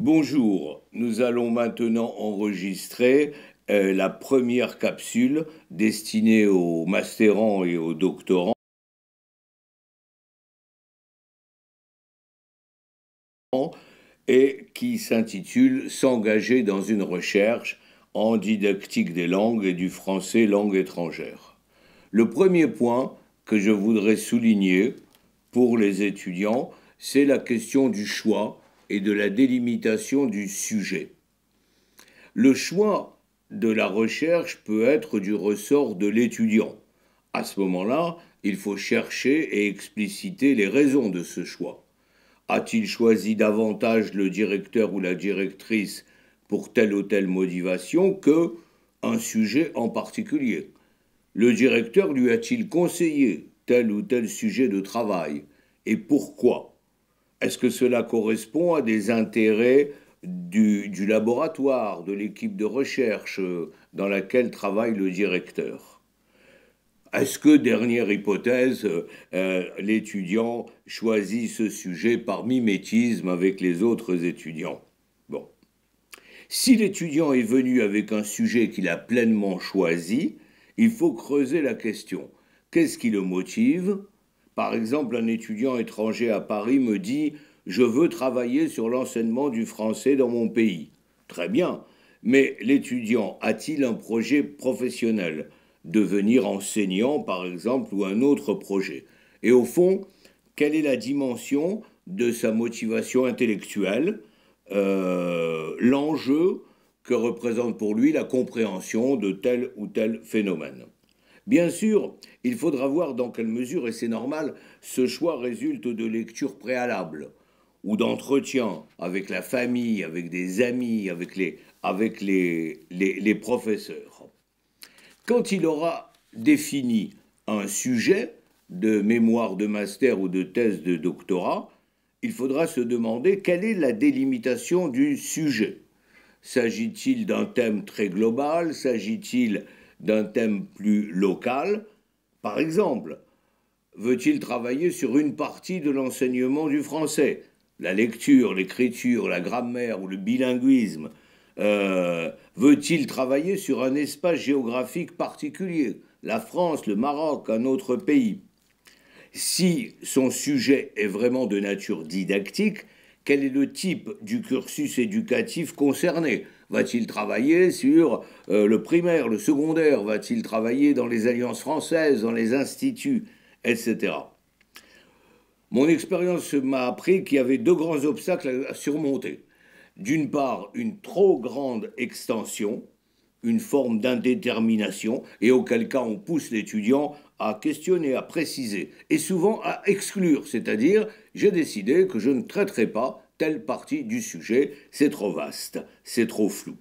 Bonjour, nous allons maintenant enregistrer la première capsule destinée aux mastérants et aux doctorants et qui s'intitule S'engager dans une recherche en didactique des langues et du français langue étrangère. Le premier point que je voudrais souligner pour les étudiants, c'est la question du choix et de la délimitation du sujet. Le choix de la recherche peut être du ressort de l'étudiant. À ce moment-là, il faut chercher et expliciter les raisons de ce choix. A-t-il choisi davantage le directeur ou la directrice pour telle ou telle motivation que un sujet en particulier? Le directeur lui a-t-il conseillé tel ou tel sujet de travail? Et pourquoi? Est-ce que cela correspond à des intérêts du laboratoire, de l'équipe de recherche dans laquelle travaille le directeur? Est-ce que, dernière hypothèse, l'étudiant choisit ce sujet par mimétisme avec les autres étudiants? Bon. Si l'étudiant est venu avec un sujet qu'il a pleinement choisi, il faut creuser la question. Qu'est-ce qui le motive? Par exemple, un étudiant étranger à Paris me dit « Je veux travailler sur l'enseignement du français dans mon pays ». Très bien, mais l'étudiant a-t-il un projet professionnel? Devenir enseignant, par exemple, ou un autre projet? Et au fond, quelle est la dimension de sa motivation intellectuelle, l'enjeu que représente pour lui la compréhension de tel ou tel phénomène? Bien sûr, il faudra voir dans quelle mesure, et c'est normal, ce choix résulte de lectures préalables ou d'entretiens avec la famille, avec des amis, avec les professeurs. Quand il aura défini un sujet de mémoire de master ou de thèse de doctorat, il faudra se demander quelle est la délimitation du sujet. S'agit-il d'un thème très global? S'agit-il d'un thème plus local? Par exemple, veut-il travailler sur une partie de l'enseignement du français? La lecture, l'écriture, la grammaire ou le bilinguisme? Veut-il travailler sur un espace géographique particulier? La France, le Maroc, un autre pays? Si son sujet est vraiment de nature didactique, quel est le type du cursus éducatif concerné? Va-t-il travailler sur le primaire, le secondaire? Va-t-il travailler dans les alliances françaises, dans les instituts, etc. Mon expérience m'a appris qu'il y avait deux grands obstacles à surmonter. D'une part, une trop grande extension, une forme d'indétermination, et auquel cas on pousse l'étudiant à questionner, à préciser, et souvent à exclure, c'est-à-dire j'ai décidé que je ne traiterai pas telle partie du sujet, c'est trop vaste, c'est trop flou.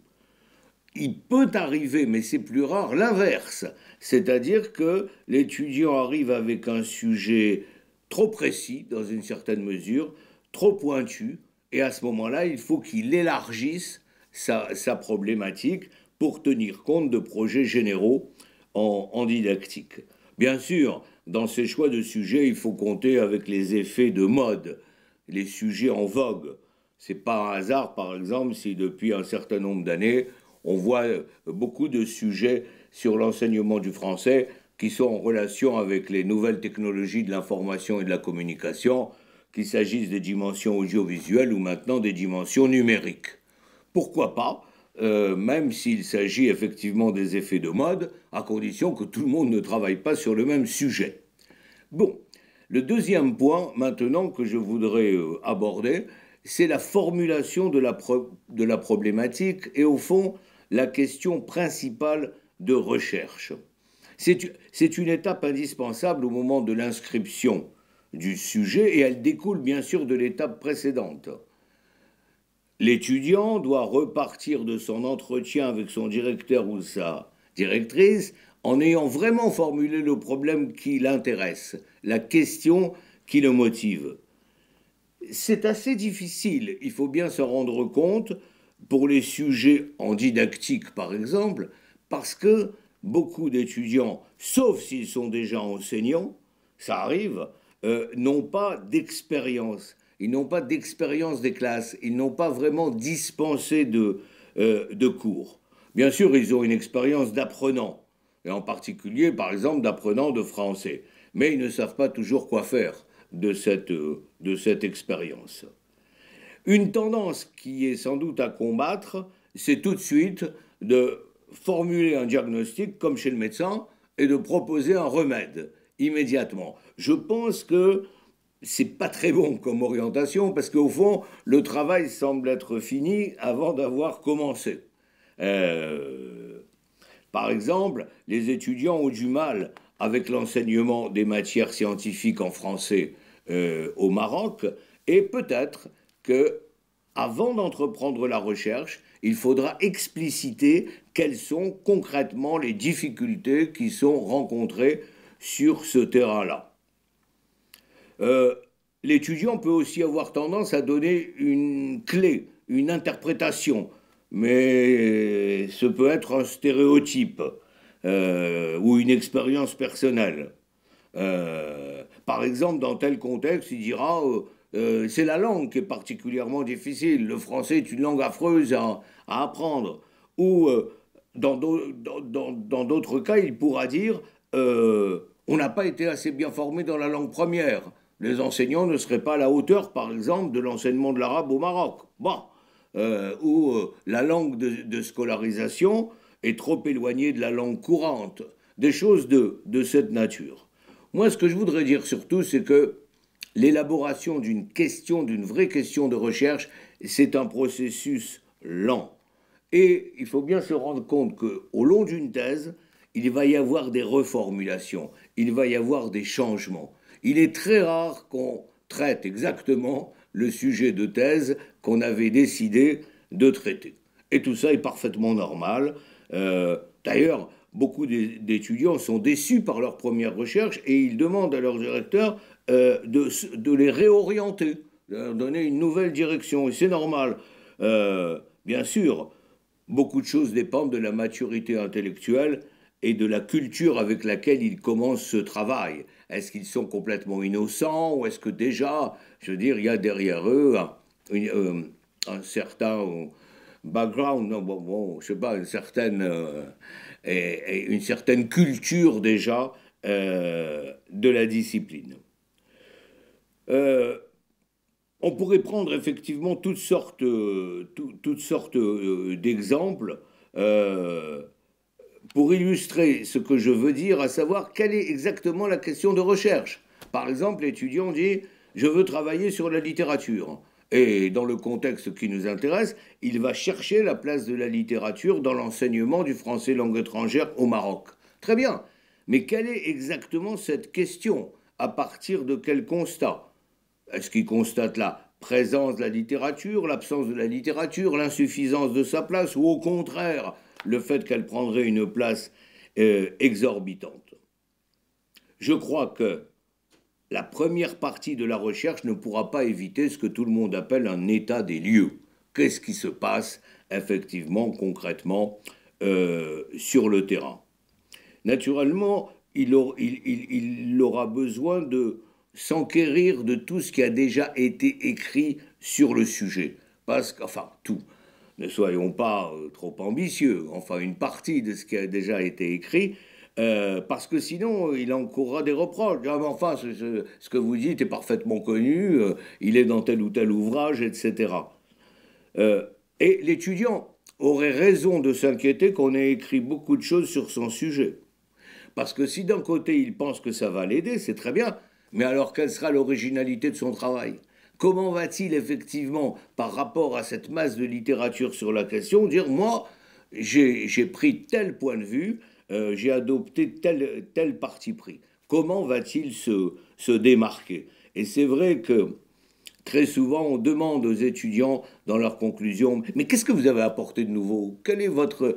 Il peut arriver, mais c'est plus rare, l'inverse, c'est-à-dire que l'étudiant arrive avec un sujet trop précis, dans une certaine mesure, trop pointu, et à ce moment-là, il faut qu'il élargisse sa problématique pour tenir compte de projets généraux en didactique. Bien sûr, dans ces choix de sujets, il faut compter avec les effets de mode, les sujets en vogue. C'est pas un hasard, par exemple, si depuis un certain nombre d'années, on voit beaucoup de sujets sur l'enseignement du français qui sont en relation avec les nouvelles technologies de l'information et de la communication, qu'il s'agisse des dimensions audiovisuelles ou maintenant des dimensions numériques. Pourquoi pas, même s'il s'agit effectivement des effets de mode, à condition que tout le monde ne travaille pas sur le même sujet. Bon, le deuxième point maintenant que je voudrais aborder, c'est la formulation de la problématique et au fond la question principale de recherche. C'est une étape indispensable au moment de l'inscription du sujet et elle découle bien sûr de l'étape précédente. L'étudiant doit repartir de son entretien avec son directeur ou sa directrice en ayant vraiment formulé le problème qui l'intéresse, la question qui le motive. C'est assez difficile, il faut bien s'en rendre compte, pour les sujets en didactique par exemple, parce que beaucoup d'étudiants, sauf s'ils sont déjà enseignants, ça arrive, n'ont pas d'expérience. ils n'ont pas d'expérience des classes, ils n'ont pas vraiment dispensé de cours. Bien sûr, ils ont une expérience d'apprenant, et en particulier, par exemple, d'apprenant de français, mais ils ne savent pas toujours quoi faire de cette expérience. Une tendance qui est sans doute à combattre, c'est tout de suite de formuler un diagnostic comme chez le médecin et de proposer un remède immédiatement. Je pense que c'est pas très bon comme orientation parce qu'au fond, le travail semble être fini avant d'avoir commencé. Euh, Par exemple, les étudiants ont du mal avec l'enseignement des matières scientifiques en français au Maroc, et peut-être que, avant d'entreprendre la recherche, il faudra expliciter quelles sont concrètement les difficultés qui sont rencontrées sur ce terrain-là. Euh, L'étudiant peut aussi avoir tendance à donner une clé, une interprétation, mais ce peut être un stéréotype ou une expérience personnelle. Par exemple, dans tel contexte, il dira c'est la langue qui est particulièrement difficile, le français est une langue affreuse à apprendre. Ou dans d'autres cas, il pourra dire on n'a pas été assez bien formé dans la langue première. Les enseignants ne seraient pas à la hauteur, par exemple, de l'enseignement de l'arabe au Maroc. Bon. Ou la langue de scolarisation est trop éloignée de la langue courante. Des choses de cette nature. Moi, ce que je voudrais dire surtout, c'est que l'élaboration d'une question, d'une vraie question de recherche, c'est un processus lent. Et il faut bien se rendre compte qu'au long d'une thèse, il va y avoir des reformulations, il va y avoir des changements. Il est très rare qu'on traite exactement le sujet de thèse qu'on avait décidé de traiter. Et tout ça est parfaitement normal. D'ailleurs, beaucoup d'étudiants sont déçus par leur première recherche et ils demandent à leur directeur de les réorienter, de leur donner une nouvelle direction. Et c'est normal. Bien sûr, beaucoup de choses dépendent de la maturité intellectuelle et de la culture avec laquelle ils commencent ce travail. Est-ce qu'ils sont complètement innocents ou est-ce que déjà, je veux dire, il y a derrière eux un certain background, non, bon, je sais pas, une certaine culture déjà de la discipline. Euh, on pourrait prendre effectivement toutes sortes d'exemples pour illustrer ce que je veux dire, à savoir quelle est exactement la question de recherche. Par exemple, l'étudiant dit je veux travailler sur la littérature. Et dans le contexte qui nous intéresse, il va chercher la place de la littérature dans l'enseignement du français langue étrangère au Maroc. Très bien. Mais quelle est exactement cette question? À partir de quel constat? Est-ce qu'il constate la présence de la littérature, l'absence de la littérature, l'insuffisance de sa place, ou au contraire, le fait qu'elle prendrait une place exorbitante? Je crois que la première partie de la recherche ne pourra pas éviter ce que tout le monde appelle un état des lieux. Qu'est-ce qui se passe effectivement, concrètement, sur le terrain? Naturellement, il aura besoin de s'enquérir de tout ce qui a déjà été écrit sur le sujet. Parce qu'enfin, tout. Ne soyons pas trop ambitieux. Enfin, une partie de ce qui a déjà été écrit, parce que sinon, il encourra des reproches. Ah, mais enfin, ce que vous dites est parfaitement connu, il est dans tel ou tel ouvrage, etc. Et l'étudiant aurait raison de s'inquiéter qu'on ait écrit beaucoup de choses sur son sujet. Parce que si d'un côté il pense que ça va l'aider, c'est très bien, mais alors quelle sera l'originalité de son travail? Comment va-t-il effectivement, par rapport à cette masse de littérature sur la question, dire moi, j'ai pris tel point de vue, j'ai adopté tel parti pris? Comment va-t-il se démarquer? Et c'est vrai que très souvent, on demande aux étudiants dans leurs conclusions, mais qu'est-ce que vous avez apporté de nouveau? Quel est votre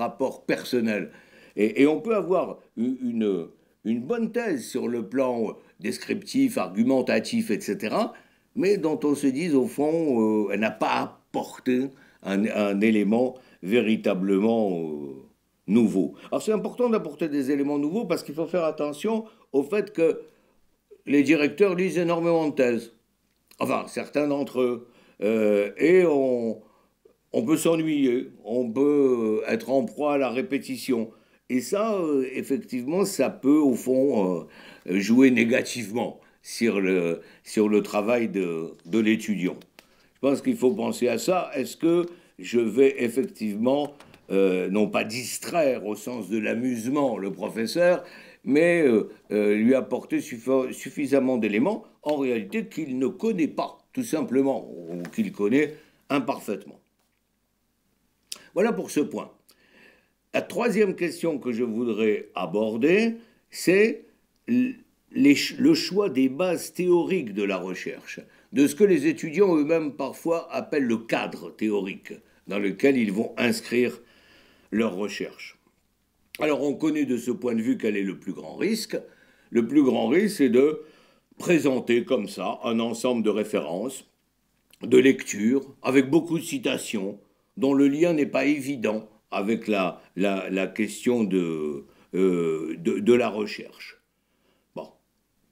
apport personnel? Et on peut avoir une bonne thèse sur le plan descriptif, argumentatif, etc., mais dont on se dise, au fond, elle n'a pas apporté un élément véritablement nouveau. Alors c'est important d'apporter des éléments nouveaux parce qu'il faut faire attention au fait que les directeurs lisent énormément de thèses. enfin certains d'entre eux, et on peut s'ennuyer, on peut être en proie à la répétition. Et ça, effectivement, ça peut, au fond, jouer négativement sur le travail de l'étudiant. Je pense qu'il faut penser à ça. Est-ce que je vais effectivement, non pas distraire au sens de l'amusement le professeur, mais lui apporter suffisamment d'éléments, en réalité, qu'il ne connaît pas, tout simplement, ou qu'il connaît imparfaitement. Voilà pour ce point. La troisième question que je voudrais aborder, c'est le choix des bases théoriques de la recherche, de ce que les étudiants eux-mêmes parfois appellent le cadre théorique dans lequel ils vont inscrire leurs recherches. Alors on connaît de ce point de vue quel est le plus grand risque. Le plus grand risque, c'est de présenter comme ça un ensemble de références, de lectures, avec beaucoup de citations, dont le lien n'est pas évident avec la question de la recherche. Bon.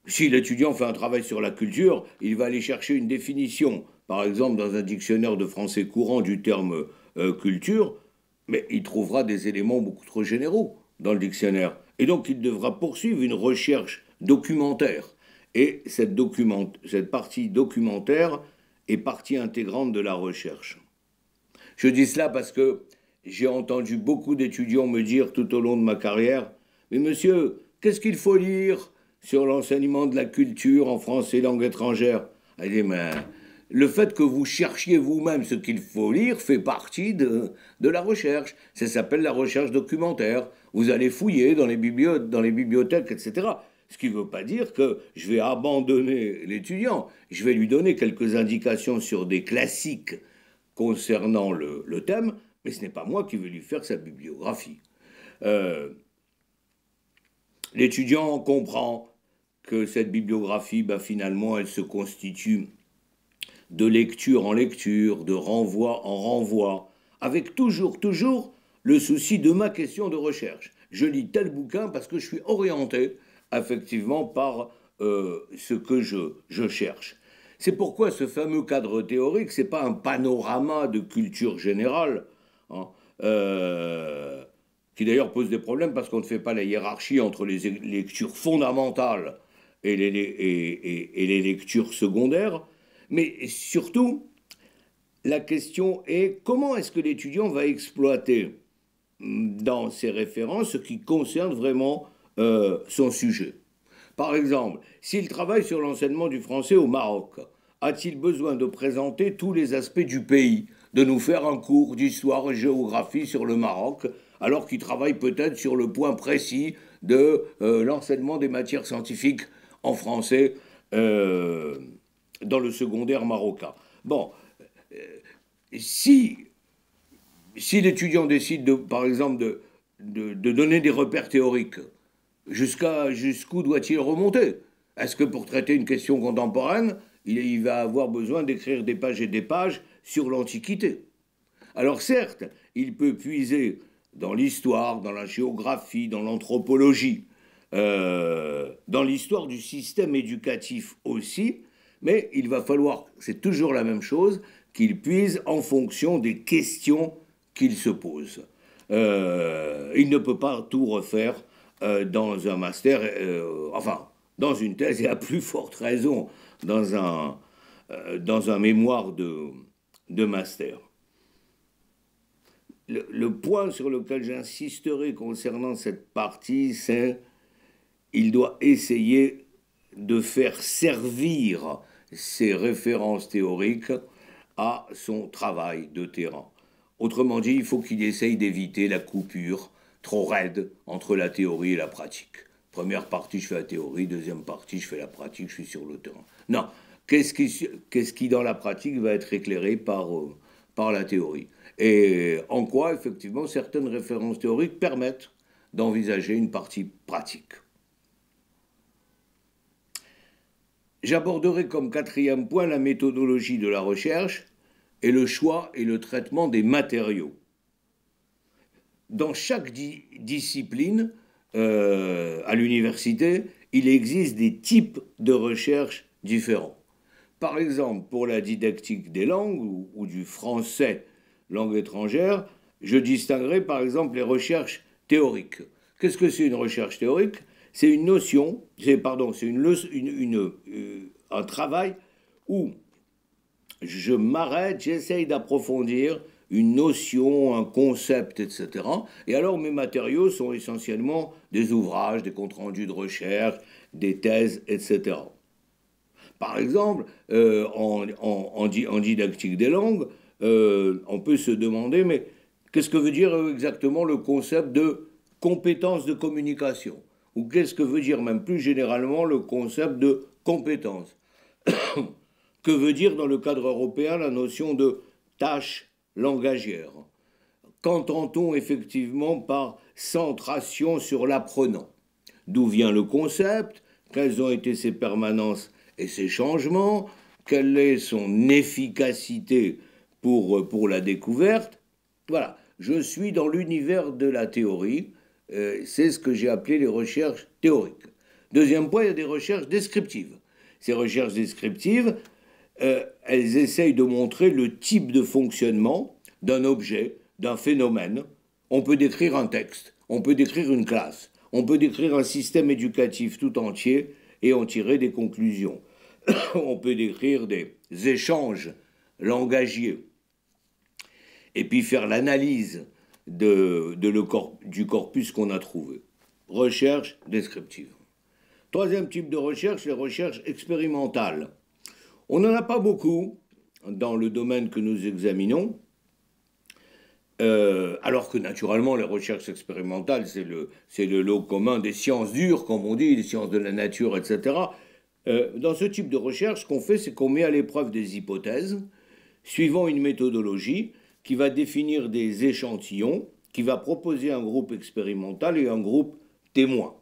Si l'étudiant fait un travail sur la culture, il va aller chercher une définition, par exemple dans un dictionnaire de français courant du terme culture, mais il trouvera des éléments beaucoup trop généraux dans le dictionnaire. Et donc il devra poursuivre une recherche documentaire. Et cette partie documentaire est partie intégrante de la recherche. Je dis cela parce que j'ai entendu beaucoup d'étudiants me dire tout au long de ma carrière, « Mais monsieur, qu'est-ce qu'il faut lire sur l'enseignement de la culture en français et langue étrangère ?» Elle dit, mais le fait que vous cherchiez vous-même ce qu'il faut lire fait partie de la recherche. Ça s'appelle la recherche documentaire. Vous allez fouiller dans les bibliothèques, etc. Ce qui ne veut pas dire que je vais abandonner l'étudiant. Je vais lui donner quelques indications sur des classiques concernant le thème, mais ce n'est pas moi qui vais lui faire sa bibliographie. L'étudiant comprend que cette bibliographie, finalement, elle se constitue de lecture en lecture, de renvoi en renvoi, avec toujours le souci de ma question de recherche. Je lis tel bouquin parce que je suis orienté, effectivement, par ce que je cherche. C'est pourquoi ce fameux cadre théorique, ce n'est pas un panorama de culture générale, hein, qui d'ailleurs pose des problèmes parce qu'on ne fait pas la hiérarchie entre les lectures fondamentales et les lectures secondaires, mais surtout, la question est comment est-ce que l'étudiant va exploiter dans ses références ce qui concerne vraiment son sujet. Par exemple, s'il travaille sur l'enseignement du français au Maroc, a-t-il besoin de présenter tous les aspects du pays, de nous faire un cours d'histoire et géographie sur le Maroc, alors qu'il travaille peut-être sur le point précis de l'enseignement des matières scientifiques en français dans le secondaire marocain. Bon, si l'étudiant décide, par exemple, de donner des repères théoriques, jusqu'où doit-il remonter? Est-ce que pour traiter une question contemporaine, il va avoir besoin d'écrire des pages et des pages sur l'Antiquité? Alors certes, il peut puiser dans l'histoire, dans la géographie, dans l'anthropologie, dans l'histoire du système éducatif aussi, mais il va falloir, c'est toujours la même chose, qu'il puise en fonction des questions qu'il se pose. Il ne peut pas tout refaire dans un master, enfin, dans une thèse, et à plus forte raison dans un mémoire de master. Le point sur lequel j'insisterai concernant cette partie, c'est qu'il doit essayer de faire servir ces références théoriques à son travail de terrain. Autrement dit, il faut qu'il essaye d'éviter la coupure trop raide entre la théorie et la pratique. Première partie, je fais la théorie, deuxième partie, je fais la pratique, je suis sur le terrain. Non, qu'est-ce qui dans la pratique, va être éclairé par la théorie? Et en quoi, effectivement, certaines références théoriques permettent d'envisager une partie pratique. J'aborderai comme quatrième point la méthodologie de la recherche et le choix et le traitement des matériaux. Dans chaque discipline, à l'université, il existe des types de recherche différents. Par exemple, pour la didactique des langues ou du français langue étrangère, je distinguerai par exemple les recherches théoriques. Qu'est-ce que c'est une recherche théorique? C'est une notion, c'est un travail où je m'arrête, j'essaye d'approfondir une notion, un concept, etc. Et alors mes matériaux sont essentiellement des ouvrages, des comptes rendus de recherche, des thèses, etc. Par exemple, en didactique des langues, on peut se demander, mais qu'est-ce que veut dire exactement le concept de compétence de communication? Ou qu'est-ce que veut dire même plus généralement le concept de compétence? Que veut dire dans le cadre européen la notion de tâche langagière? Qu'entend-on effectivement par centration sur l'apprenant? D'où vient le concept? Quelles ont été ses permanences et ses changements? Quelle est son efficacité pour la découverte? Voilà, je suis dans l'univers de la théorie. C'est ce que j'ai appelé les recherches théoriques. Deuxième point, il y a des recherches descriptives. Ces recherches descriptives, elles essayent de montrer le type de fonctionnement d'un objet, d'un phénomène. On peut décrire un texte, on peut décrire une classe, on peut décrire un système éducatif tout entier et en tirer des conclusions. On peut décrire des échanges langagiers et puis faire l'analyse du corpus qu'on a trouvé. Recherche descriptive. Troisième type de recherche, les recherches expérimentales. On n'en a pas beaucoup dans le domaine que nous examinons, alors que naturellement les recherches expérimentales, c'est le lot commun des sciences dures, comme on dit, les sciences de la nature, etc. Dans ce type de recherche, ce qu'on fait, c'est qu'on met à l'épreuve des hypothèses, suivant une méthodologie qui va définir des échantillons, qui va proposer un groupe expérimental et un groupe témoin.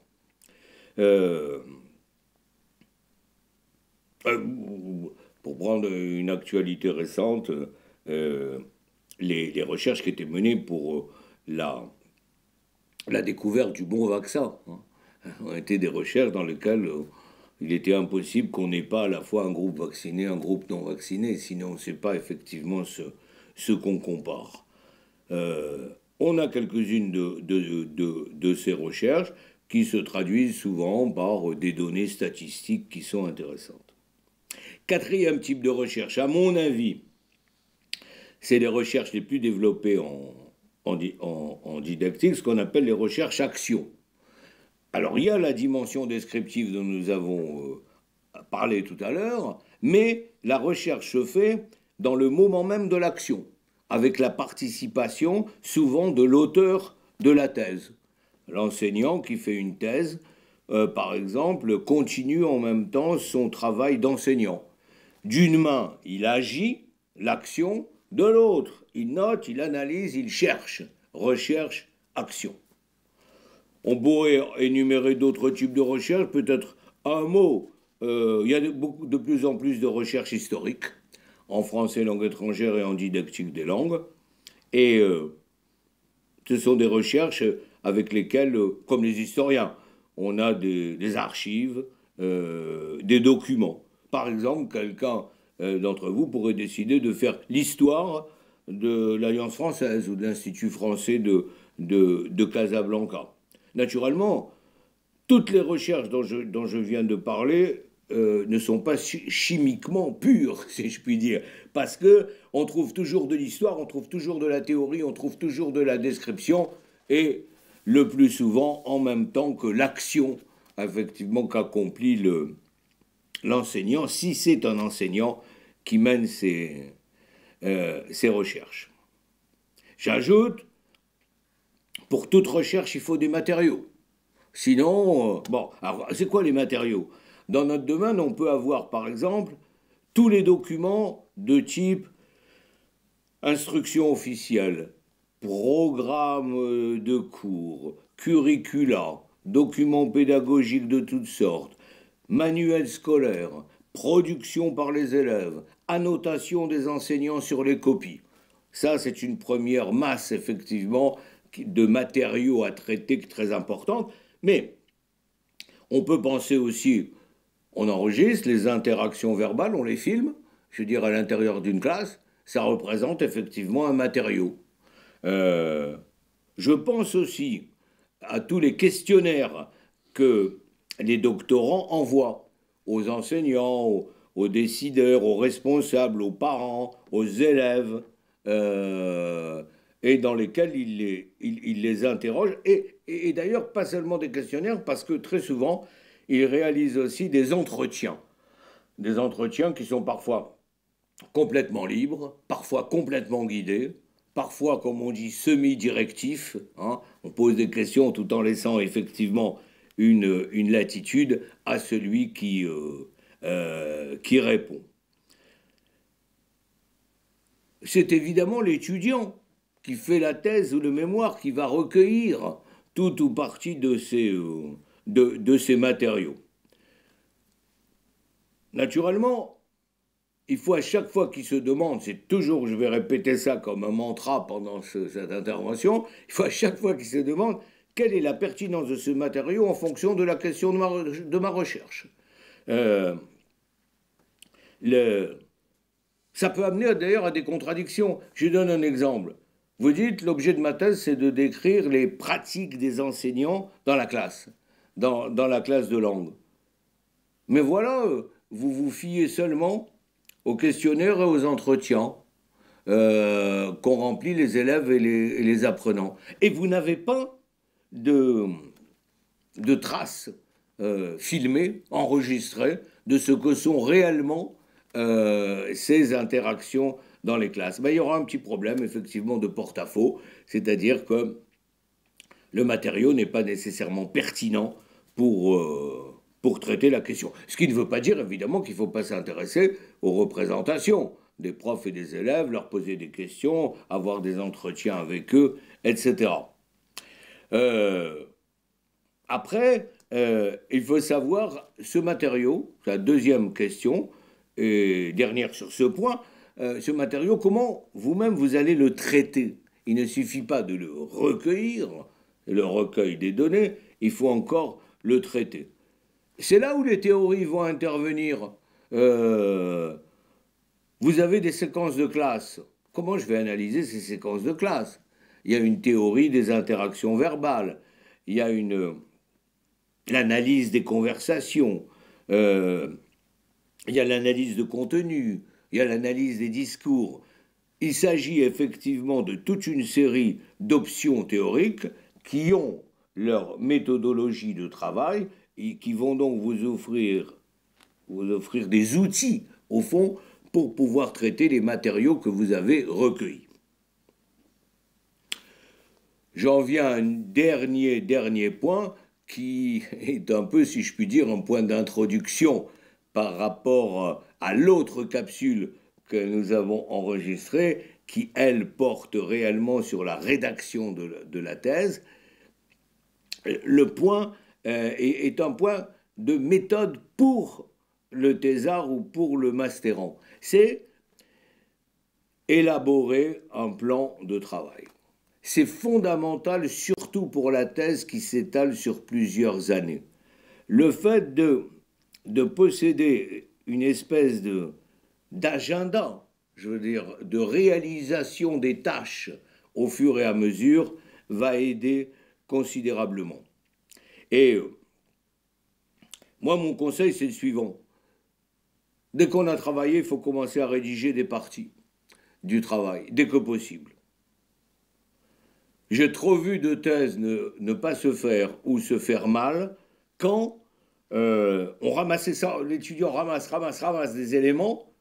Pour prendre une actualité récente, les recherches qui étaient menées pour la découverte du bon vaccin ont été des recherches dans lesquelles il était impossible qu'on n'ait pas à la fois un groupe vacciné, un groupe non vacciné, sinon on ne sait pas effectivement ce qu'on compare. On a quelques-unes de ces recherches qui se traduisent souvent par des données statistiques qui sont intéressantes. Quatrième type de recherche, à mon avis, c'est les recherches les plus développées en didactique, ce qu'on appelle les recherches actions. Alors il y a la dimension descriptive dont nous avons parlé tout à l'heure, mais la recherche se fait dans le moment même de l'action, avec la participation souvent de l'auteur de la thèse. L'enseignant qui fait une thèse, par exemple, continue en même temps son travail d'enseignant. D'une main, il agit, l'action, de l'autre, il note, il analyse, il cherche. Recherche, action. On pourrait énumérer d'autres types de recherches, peut-être un mot. Il y a de plus en plus de recherches historiques, en français langue étrangère et en didactique des langues. Et ce sont des recherches avec lesquelles, comme les historiens, on a des archives, des documents. Par exemple, quelqu'un d'entre vous pourrait décider de faire l'histoire de l'Alliance française ou de l'Institut français de Casablanca. Naturellement, toutes les recherches dont je viens de parler ne sont pas chimiquement pures, si je puis dire, parce qu'on trouve toujours de l'histoire, on trouve toujours de la théorie, on trouve toujours de la description, et le plus souvent en même temps que l'action, effectivement, qu'accomplit l'enseignant, si c'est un enseignant qui mène ses recherches. J'ajoute, pour toute recherche, il faut des matériaux. Sinon, bon, alors, c'est quoi les matériaux? Dans notre domaine, on peut avoir, par exemple, tous les documents de type instruction officielle, programme de cours, curricula, documents pédagogiques de toutes sortes, manuels scolaires, production par les élèves, annotation des enseignants sur les copies. Ça, c'est une première masse, effectivement, de matériaux à traiter très importante. Mais on peut penser aussi, on enregistre les interactions verbales, on les filme, je veux dire à l'intérieur d'une classe, ça représente effectivement un matériau. Je pense aussi à tous les questionnaires que les doctorants envoient aux enseignants, aux décideurs, aux responsables, aux parents, aux élèves, et dans lesquels il les interroge. Et d'ailleurs, pas seulement des questionnaires, parce que très souvent, il réalise aussi des entretiens. Des entretiens qui sont parfois complètement libres, parfois complètement guidés, parfois, comme on dit, semi-directifs. Hein. On pose des questions tout en laissant effectivement une latitude à celui qui répond. C'est évidemment l'étudiant qui fait la thèse ou le mémoire qui va recueillir tout ou partie de ces matériaux. Naturellement, il faut à chaque fois qu'il se demande, c'est toujours, je vais répéter ça comme un mantra pendant cette intervention, il faut à chaque fois qu'il se demande quelle est la pertinence de ce matériau en fonction de la question de ma recherche. Ça peut amener d'ailleurs à des contradictions. Je donne un exemple. Vous dites, l'objet de ma thèse, c'est de décrire les pratiques des enseignants dans la classe, dans la classe de langue. Mais voilà, vous vous fiez seulement aux questionnaires et aux entretiens qu'ont remplis les élèves et les apprenants. Et vous n'avez pas de traces filmées, enregistrées, de ce que sont réellement ces interactions dans les classes. Ben, il y aura un petit problème, effectivement, de porte-à-faux, c'est-à-dire que le matériau n'est pas nécessairement pertinent pour traiter la question. Ce qui ne veut pas dire, évidemment, qu'il ne faut pas s'intéresser aux représentations des profs et des élèves, leur poser des questions, avoir des entretiens avec eux, etc. Après, il faut savoir ce matériau, la deuxième question, et dernière sur ce point, ce matériau, comment vous-même vous allez le traiter. Il ne suffit pas de le recueillir, le recueil des données, il faut encore le traiter. C'est là où les théories vont intervenir. Vous avez des séquences de classe. Comment je vais analyser ces séquences de classe? Il y a une théorie des interactions verbales, il y a l'analyse des conversations, il y a l'analyse de contenu, il y a l'analyse des discours. Il s'agit effectivement de toute une série d'options théoriques qui ont leur méthodologie de travail et qui vont donc vous offrir des outils, au fond, pour pouvoir traiter les matériaux que vous avez recueillis. J'en viens à un dernier point qui est un peu, si je puis dire, un point d'introduction par rapport à l'autre capsule que nous avons enregistrée, qui, elle, porte réellement sur la rédaction de la thèse. Le point est un point de méthode pour le thésard ou pour le mastérant. C'est élaborer un plan de travail. C'est fondamental, surtout pour la thèse qui s'étale sur plusieurs années. Le fait de posséder une espèce d'agenda, je veux dire, de réalisation des tâches au fur et à mesure, va aider considérablement. Et moi, mon conseil, c'est le suivant. Dès qu'on a travaillé, il faut commencer à rédiger des parties du travail, dès que possible. J'ai trop vu de thèses ne pas se faire ou se faire mal quand on ramassait ça, l'étudiant ramasse des éléments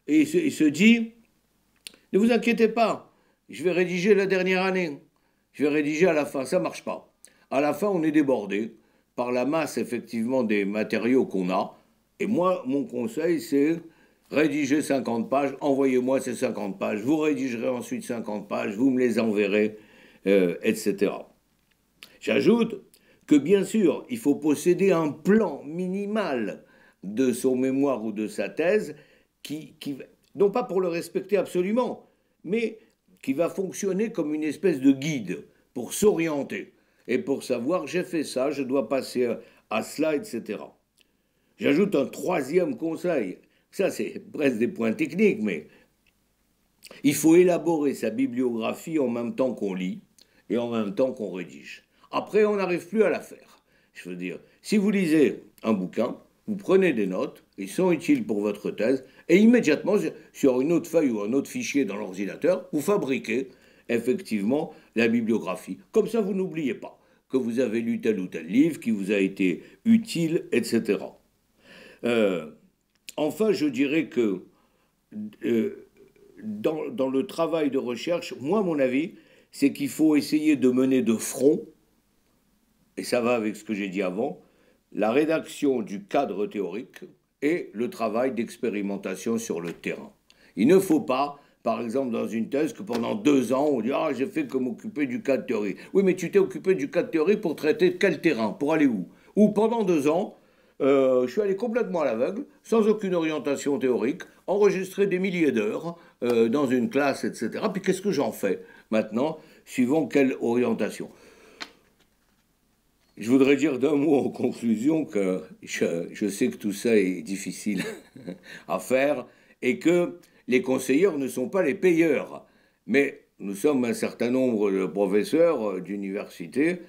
et il se dit « Ne vous inquiétez pas, je vais rédiger la dernière année, je vais rédiger à la fin, ça ne marche pas. » À la fin, on est débordé par la masse, effectivement, des matériaux qu'on a. Et moi, mon conseil, c'est rédiger 50 pages, envoyez-moi ces 50 pages, vous rédigerez ensuite 50 pages, vous me les enverrez, etc. J'ajoute que, bien sûr, il faut posséder un plan minimal de son mémoire ou de sa thèse qui non pas pour le respecter absolument, mais qui va fonctionner comme une espèce de guide pour s'orienter et pour savoir, j'ai fait ça, je dois passer à cela, etc. J'ajoute un troisième conseil. Ça, c'est presque des points techniques, mais il faut élaborer sa bibliographie en même temps qu'on lit et en même temps qu'on rédige. Après, on n'arrive plus à la faire. Je veux dire, si vous lisez un bouquin, vous prenez des notes, ils sont utiles pour votre thèse, et immédiatement, sur une autre feuille ou un autre fichier dans l'ordinateur, vous fabriquez effectivement la bibliographie. Comme ça, vous n'oubliez pas que vous avez lu tel ou tel livre, qui vous a été utile, etc. Euh, enfin, je dirais que euh, dans le travail de recherche, moi, mon avis, c'est qu'il faut essayer de mener de front, et ça va avec ce que j'ai dit avant, la rédaction du cadre théorique et le travail d'expérimentation sur le terrain. Il ne faut pas, par exemple, dans une thèse, que pendant 2 ans, on dit « Ah, j'ai fait que m'occuper du cadre théorique ». Oui, mais tu t'es occupé du cadre théorique pour traiter de quel terrain? Pour aller où? Ou pendant 2 ans, je suis allé complètement à l'aveugle, sans aucune orientation théorique, enregistrer des milliers d'heures dans une classe, etc. Puis qu'est-ce que j'en fais maintenant, suivant quelle orientation? Je voudrais dire d'un mot en conclusion que je sais que tout ça est difficile à faire et que les conseilleurs ne sont pas les payeurs. Mais nous sommes un certain nombre de professeurs d'université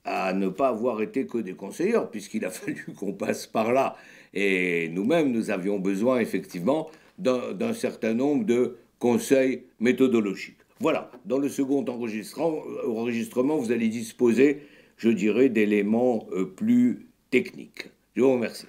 à ne pas avoir été que des conseilleurs, puisqu'il a fallu qu'on passe par là. Et nous-mêmes, nous avions besoin effectivement d'un certain nombre de conseils méthodologiques. Voilà, dans le second enregistrement, vous allez disposer, je dirais, d'éléments plus techniques. Je vous remercie.